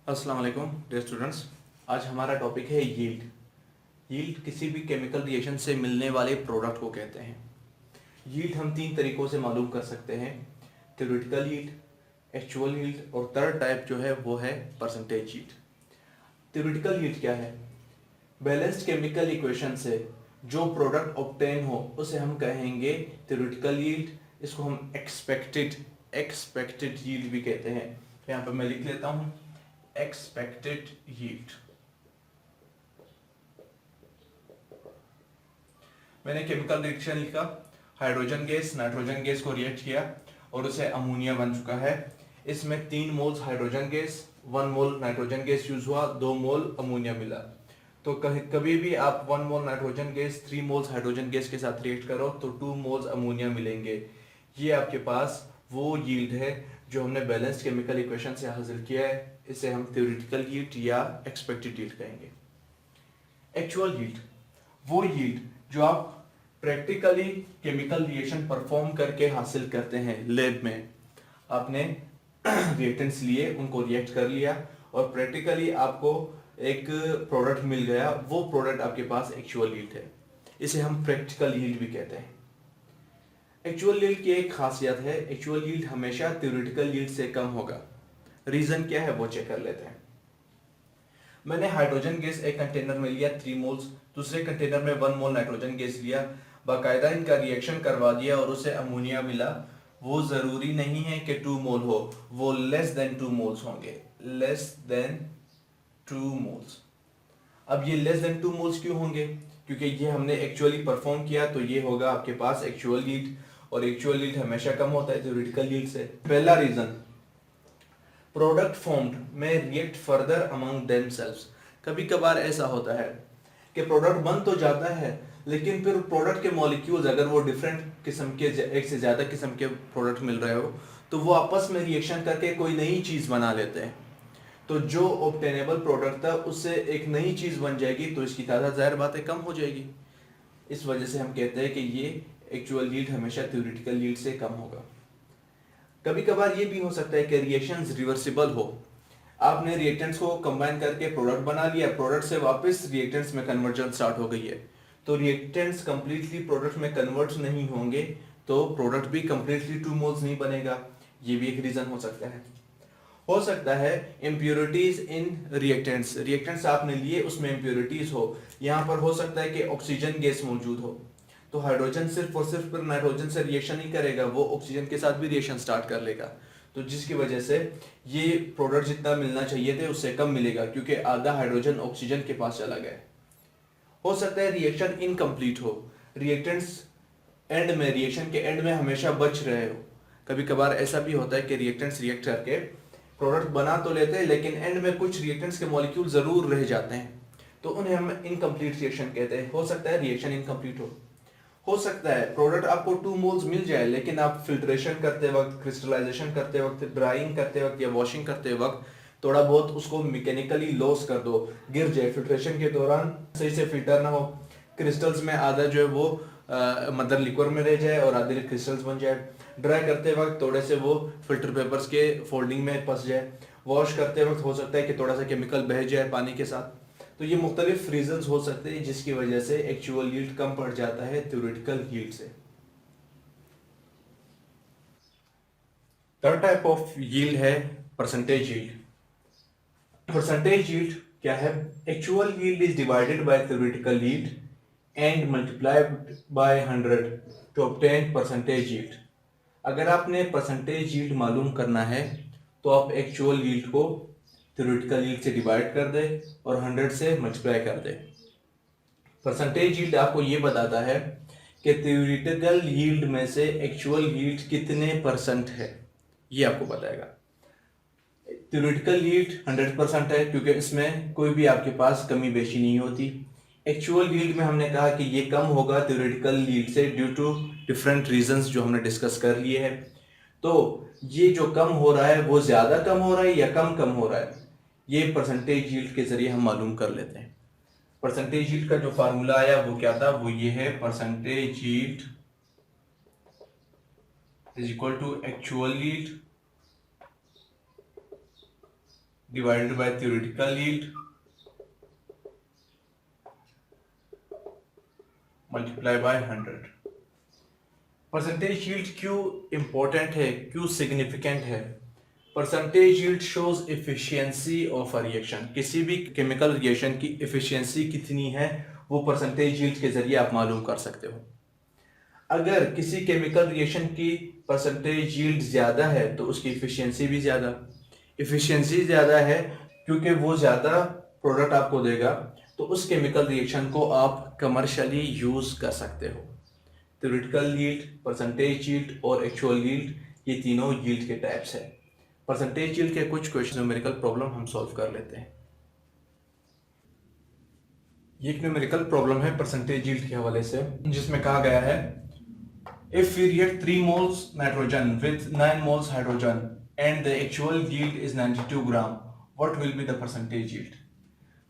अस्सलाम वालेकुम dear students. आज हमारा टॉपिक है यील्ड। यील्ड किसी भी केमिकल रिएक्शन से मिलने वाले प्रोडक्ट को कहते हैं। यील्ड हम तीन तरीकों से मालूम कर सकते हैं, थ्योरेटिकल यील्ड, एक्चुअल यील्ड और थर्ड टाइप जो है वो है परसेंटेज यील्ड। थ्योरेटिकल यील्ड क्या है? बैलेंस्ड केमिकल इक्वेशन से जो प्रोडक्ट ऑब्टेन हो उसे हम कहेंगे थ्योरेटिकल यील्ड। इसको हम एक्सपेक्टेड यील्ड भी कहते हैं। यहाँ पर मैं लिख लेता हूँ एक्सपेक्टेड यील्ड। मैंने केमिकल रिएक्शन लिखा, हाइड्रोजन गैस नाइट्रोजन गैस को रिएक्ट किया और उसे अमोनिया बन चुका है। इसमें 3 moles hydrogen gas, 1 mole nitrogen gas use हुआ, 2 मोल अमोनिया मिला। तो कभी भी आप 1 mole nitrogen gas 3 moles hydrogen gas के साथ रिएक्ट करो तो 2 मोल्स अमोनिया मिलेंगे। ये आपके पास वो यील्ड है जो हमने बैलेंस्ड केमिकल इक्वेशन से हासिल किया है। इसे हम थ्योरेटिकल यील्ड या एक्सपेक्टेड यील्ड कहेंगे। एक्चुअल यील्ड वो यील्ड जो आप प्रैक्टिकली केमिकल रिएक्शन परफॉर्म करके हासिल करते हैं। लैब में आपने रिएक्टेंट्स लिए, उनको रिएक्ट कर लिया और प्रैक्टिकली आपको एक प्रोडक्ट मिल गया, वो प्रोडक्ट आपके पास एक्चुअल यील्ड है। इसे हम प्रैक्टिकल यील्ड भी कहते हैं। एक्चुअल यील्ड की एक खासियत है, एक्चुअल यील्ड हमेशा थ्योरेटिकल यील्ड से कम होगा। रीजन क्या है वो चेक कर लेते हैं। मैंने हाइड्रोजन गैस एक कंटेनर में लिया 3 मोल्स, दूसरे कंटेनर में 1 मोल नाइट्रोजन गैस लिया, बाकायदा इनका रिएक्शन करवा दिया और उसे अमोनिया मिला। वो जरूरी नहीं है कि 2 मोल हो, वो लेस देन 2 मोल्स होंगे, लेस देन 2 मोल्स। अब ये लेस देन 2 मोल्स क्यों होंगे? क्योंकि ये हमने एक्चुअली परफॉर्म किया, तो ये होगा आपके पास एक्चुअल यील्ड, और एक्चुअल यील्ड हमेशा कम होता है थ्योरेटिकल यील्ड से। पहला रीजन, प्रोडक्ट फॉर्म्ड में रिएक्ट फर्दर अमंग देमसेल्व्स। कभी कभार ऐसा होता है कि प्रोडक्ट बन तो जाता है लेकिन फिर प्रोडक्ट के मॉलिक्यूल्स अगर वो डिफरेंट किस्म के, एक से ज्यादा किस्म के प्रोडक्ट मिल रहे हो तो वो आपस में रिएक्शन करके कोई नई चीज बना लेते हैं। तो जो ऑब्टेनेबल प्रोडक्ट था उससे एक नई चीज बन जाएगी, तो इसकी तादाद जाहिर बात है कम हो जाएगी। इस वजह से हम कहते हैं कि ये एक्चुअल यील्ड हमेशा थ्योरेटिकल यील्ड से कम होगा। कभी कभार ये भी हो सकता है कि रिएक्शंस रिवर्सिबल हो। आपने रिएक्टेंट्स को कंबाइन करके प्रोडक्ट बना लिया, प्रोडक्ट से वापस रिएक्टेंट्स में कन्वर्जन स्टार्ट हो गई है, तो रिएक्टेंट्स कंप्लीटली प्रोडक्ट में कन्वर्ट नहीं होंगे, तो प्रोडक्ट भी कंप्लीटली 2 मोल्स नहीं बनेगा। ये भी एक रीजन हो सकता है इम्प्योरिटीज इन रिएक्टेंट्स। रिएक्टेंट्स आपने लिए, उसमें इम्प्योरिटीज हो। यहाँ पर हो सकता है कि ऑक्सीजन गैस मौजूद हो, तो हाइड्रोजन सिर्फ और सिर्फ नाइट्रोजन से रिएक्शन नहीं करेगा, वो ऑक्सीजन के साथ भी रिएक्शन स्टार्ट कर लेगा। तो जिसकी वजह से ये प्रोडक्ट जितना मिलना चाहिए थे उससे कम मिलेगा, क्योंकि आधा हाइड्रोजन ऑक्सीजन के पास चला गया। हो सकता है रिएक्शन इनकम्प्लीट हो, रिएक्टेंट्स एंड में, रिएक्शन के एंड में हमेशा बच रहे हो। कभी कभार ऐसा भी होता है कि रिएक्टेंट्स रिएक्ट करके प्रोडक्ट बना तो लेते हैं लेकिन एंड में कुछ रिएक्टेंट्स के मॉलिक्यूल जरूर रह जाते हैं, तो उन्हें हम इनकम्प्लीट रिएक्शन कहते हैं। हो सकता है रिएक्शन इनकम्प्लीट हो सकता है प्रोडक्ट आपको 2 मोल्स मिल जाए लेकिन आप फिल्ट्रेशन करते वक्त, क्रिस्टलाइजेशन करते वक्त, ड्राइंग करते वक्त या वॉशिंग करते वक्त थोड़ा बहुत उसको मैकेनिकली लॉस कर दो, गिर जाए, फिल्ट्रेशन के दौरान सही से फिल्टर ना हो, क्रिस्टल्स में आधा जो है वो मतलब लिक्विड में रह जाए और आधे क्रिस्टल्स बन जाए, ड्राई करते वक्त थोड़े से वो फिल्टर पेपर्स के फोल्डिंग में फंस जाए, वॉश करते वक्त हो सकता है कि थोड़ा सा केमिकल बह जाए पानी के साथ। तो ये मुख्तलिफ रीजंस हो सकते हैं जिसकी वजह से एक्चुअल यील्ड कम पड़ जाता है थ्योरेटिकल यील्ड से। थर्ड टाइप ऑफ यील्ड है परसेंटेज यील्ड। परसेंटेज यील्ड क्या है? Actual yield is divided by theoretical yield and multiplied by 100 to obtain percentage yield. अगर आपने परसेंटेज यील्ड मालूम करना है तो आप एक्चुअल यील्ड को थ्योरेटिकल यील्ड से डिवाइड कर दे और 100 से मल्टीप्लाई कर दे। परसेंटेज यील्ड आपको ये बताता है कि थ्योरेटिकल यील्ड में से एक्चुअल यील्ड कितने परसेंट है, ये आपको बताएगा। थ्योरेटिकल यील्ड 100% है क्योंकि इसमें कोई भी आपके पास कमी बेशी नहीं होती। एक्चुअल यील्ड में हमने कहा कि ये कम होगा थ्योरेटिकल यील्ड से ड्यू टू डिफरेंट रीजंस जो हमने डिस्कस कर लिए हैं। तो ये जो कम हो रहा है वो ज्यादा कम हो रहा है या कम हो रहा है, ये परसेंटेज यील्ड के जरिए हम मालूम कर लेते हैं। परसेंटेज यील्ड का जो फार्मूला आया वो क्या था? वो ये है, percentage yield is equal to actual yield divided by theoretical yield multiply by 100। Percentage yield क्यों इंपॉर्टेंट है, क्यों सिग्निफिकेंट है? Percentage yield shows efficiency of a reaction. किसी भी केमिकल रिएक्शन की एफिशिएंसी कितनी है वो परसेंटेज यील्ड के जरिए आप मालूम कर सकते हो। अगर किसी केमिकल रिएक्शन की परसेंटेज यील्ड ज्यादा है तो उसकी एफिशिएंसी भी ज्यादा। एफिशिएंसी ज्यादा है क्योंकि वो ज्यादा प्रोडक्ट आपको देगा, तो उस केमिकल रिएक्शन को आप कमर्शियली यूज कर सकते हो। थ्योरेटिकल यील्ड, परसेंटेज यील्ड और एक्चुअल यील्ड, ये तीनों यील्ड के टाइप्स है। परसेंटेज यील्ड के कुछ क्वेश्चन न्यूमेरिकल प्रॉब्लम हम सॉल्व कर लेते हैं। ये एक न्यूमेरिकल प्रॉब्लम है परसेंटेज यील्ड के हवाले से, जिसमें कहा गया है if we react 3 moles nitrogen with 9 moles hydrogen and the actual yield is 92 gram, what will be the percentage yield?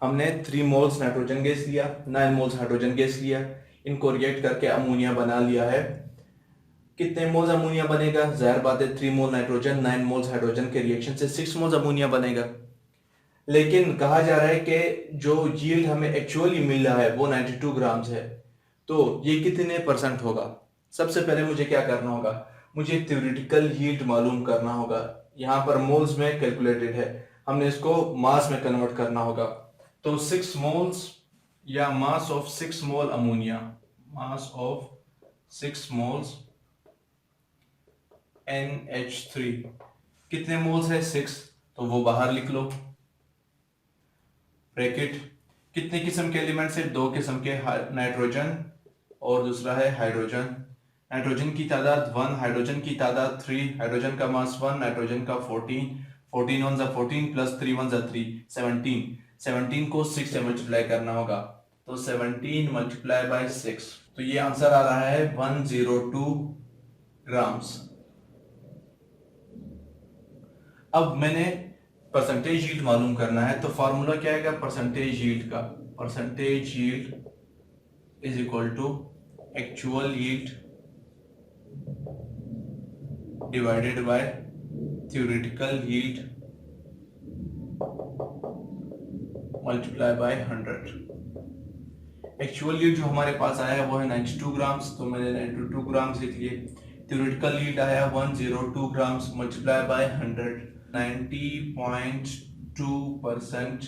हमने 3 मोल्स नाइट्रोजन गैस लिया, 9 मोल्स हाइड्रोजन गैस लिया, इनको रिएक्ट करके अमोनिया बना लिया है। कितने मोल्स अमोनिया बनेगा? जाहिर बात है 3 मोल नाइट्रोजन 9 मोल्स हाइड्रोजन के रिएक्शन से 6 मोल्स अमोनिया बनेगा। लेकिन कहा जा रहा है कि जो यील्ड हमें एक्चुअली मिल रहा है वो 92 ग्राम्स है, तो ये कितने परसेंट होगा? सबसे पहले मुझे क्या करना होगा? मुझे थ्योरेटिकल यील्ड मालूम करना होगा। यहाँ पर मोल्स में कैलकुलेटेड है, हमने इसको मास में कन्वर्ट करना होगा। तो 6 मोल्स या mass of 6 mole ammonia, mass of 6 moles NH3, कितने मोल्स है? 6, तो वो बाहर लिख लो ब्रैकेट। कितने किस्म के एलिमेंट्स है? 2 किस्म के, नाइट्रोजन और दूसरा है हाइड्रोजन। नाइट्रोजन की तादाद 1, हाइड्रोजन की तादाद 3, हाइड्रोजन का मास 1, नाइट्रोजन का 14, 14 1 जा 14 प्लस 3 1 जा 3, 17, 17 को 6 से मल्टीप्लाई करना होगा, तो 17 मल्टीप्लाई बाय 6, तो ये आंसर आ रहा है 102 ग्राम्स। अब मैंने परसेंटेज यील्ड मालूम करना है, तो फॉर्मूला क्या है परसेंटेज यील्ड का? Percentage yield is equal to actual yield divided by theoretical yield multiply by 100। Actual yield जो हमारे पास आया है वो है 92 ग्राम्स, तो मैंने 92 ग्राम्स लिख लिए। थ्योरेटिकल यील्ड आया 102 ग्राम्स मल्टीप्लाई बाय 100, 90.2%।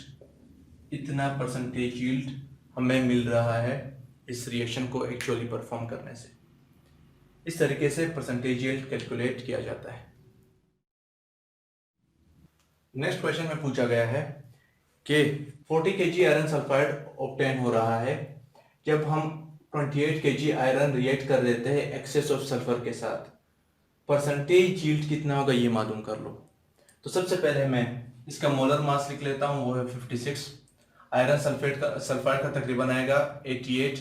इतना परसेंटेज यील्ड हमें मिल रहा है इस रिएक्शन को एक्चुअली परफॉर्म करने से। इस तरीके से परसेंटेज यील्ड कैलकुलेट किया जाता है। नेक्स्ट क्वेश्चन में पूछा गया है कि 40 kg आयरन सल्फाइड ऑब्टेन हो रहा है जब हम 28 kg आयरन रिएक्ट कर देते हैं एक्सेस ऑफ सल्फर के साथ। परसेंटेज यील्ड कितना होगा ये मालूम कर लो। तो सबसे पहले मैं इसका मोलर मास लिख लेता हूं, वो है 56। आयरन सल्फाइड का तकरीबन आएगा 88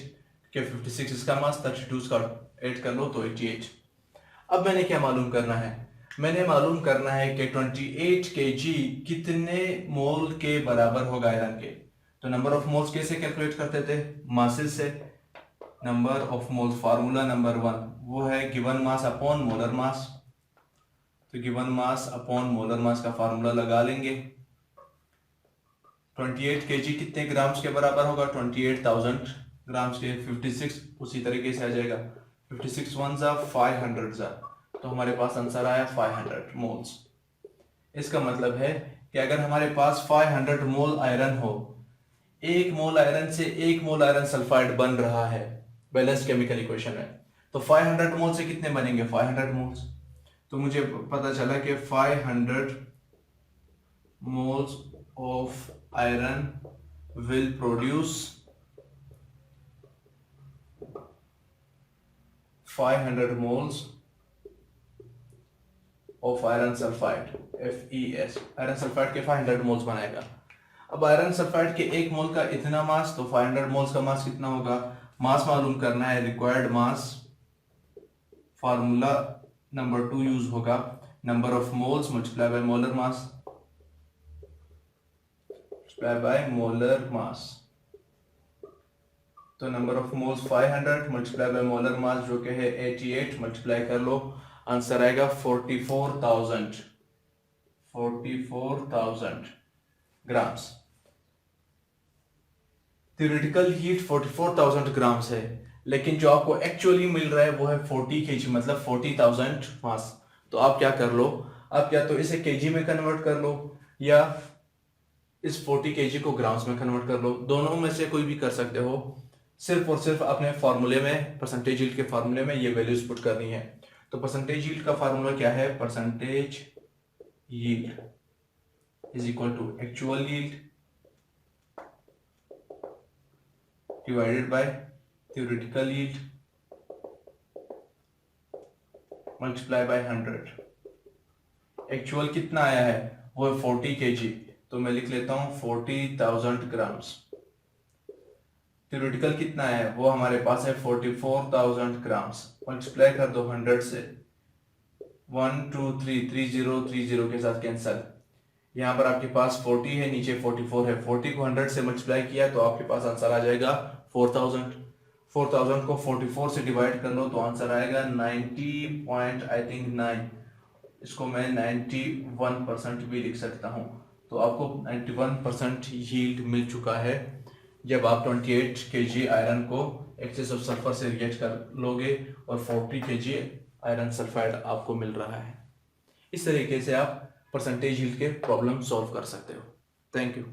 के 56 इसका मास, 32 का ऐड कर लो तो 88। अब मैंने क्या मालूम करना है? मैंने मालूम करना है कि 28 kg कितने मोल के बराबर होगा आयरन के। तो नंबर ऑफ मोल्स कैसे कैलकुलेट करते थे? मासेस से। Number of moles formula number 1 वो है given mass upon molar mass, तो given mass upon molar mass का फार्मूला लगा लेंगे। 28 kg कितने ग्राम्स के बराबर होगा? 28,000 ग्राम्स के। 56 उसी तरीके से आ जाएगा, 56 1 जा 500 जा, तो हमारे पास आंसर आया 500 मोल्स। इसका मतलब है कि अगर हमारे पास 500 मोल आयरन हो, 1 मोल आयरन से 1 मोल आयरन सल्फाइड बन रहा है बैलेंस केमिकल इक्वेशन में, तो 500 मोल से कितने बनेंगे? 500 मोल्स। तो मुझे पता चला कि 500 moles of iron will produce 500 moles of iron sulfide, FeS। Iron sulphide के 500 मोल्स बनाएगा। अब आयरन सल्फाइड के 1 मोल का इतना मास, तो 500 मोल्स का मास कितना होगा? मास मालूम करना है, required mass formula number 2 use होगा, number of moles multiply by molar mass, multiply by molar mass. तो number of moles 500 multiply by molar mass जो कि है 88, मल्टीप्लाई कर लो, आंसर आएगा 44,000। ग्राम्स। थ्योरेटिकल हीट 44,000 ग्राम्स है, लेकिन जो आपको एक्चुअली मिल रहा है वो है 40 kg, मतलब 40,000 मास। तो आप क्या कर लो, आप या तो इसे केजी में कन्वर्ट कर लो या इस 40 kg को ग्राम्स में कन्वर्ट कर लो, दोनों में से कोई भी कर सकते हो। सिर्फ और सिर्फ अपने फॉर्मूले में, परसेंटेज यील्ड के फॉर्मूले में ये वैल्यूज पुट करनी है। तो परसेंटेज यील्ड का फॉर्मूला क्या है, percentage yield is equal to actual yield divided by theoretical yield multiply by 100। Actual कितना आया है, वो है 40 kg, तो मैं लिख लेता हूं 40,000 ग्राम्स। थ्योरेटिकल कितना है, वो हमारे पास है 44,000 ग्राम्स, मल्टीप्लाई कर दो 100 से, 1 2 3 30 के साथ कैंसल। यहाँ पर आपके पास 40 है, नीचे 44 है, 40 को 100 से मल्टीप्लाई किया तो आपके पास आंसर आ जाएगा 4000। 4000 को 44 से डिवाइड कर लो तो आंसर आएगा 90.9। इसको मैं 91% भी लिख सकता हूँ। तो आपको 91% यील्ड मिल चुका है जब आप 28 kg आयरन को एक्सेस ऑफ सल्फर से रिएक्ट कर लोगे और 40 kg आयरन सल्फाइड आपको मिल रहा है। इस तरीके से आप परसेंटेज यील्ड के प्रॉब्लम सॉल्व कर सकते हो। Thank you.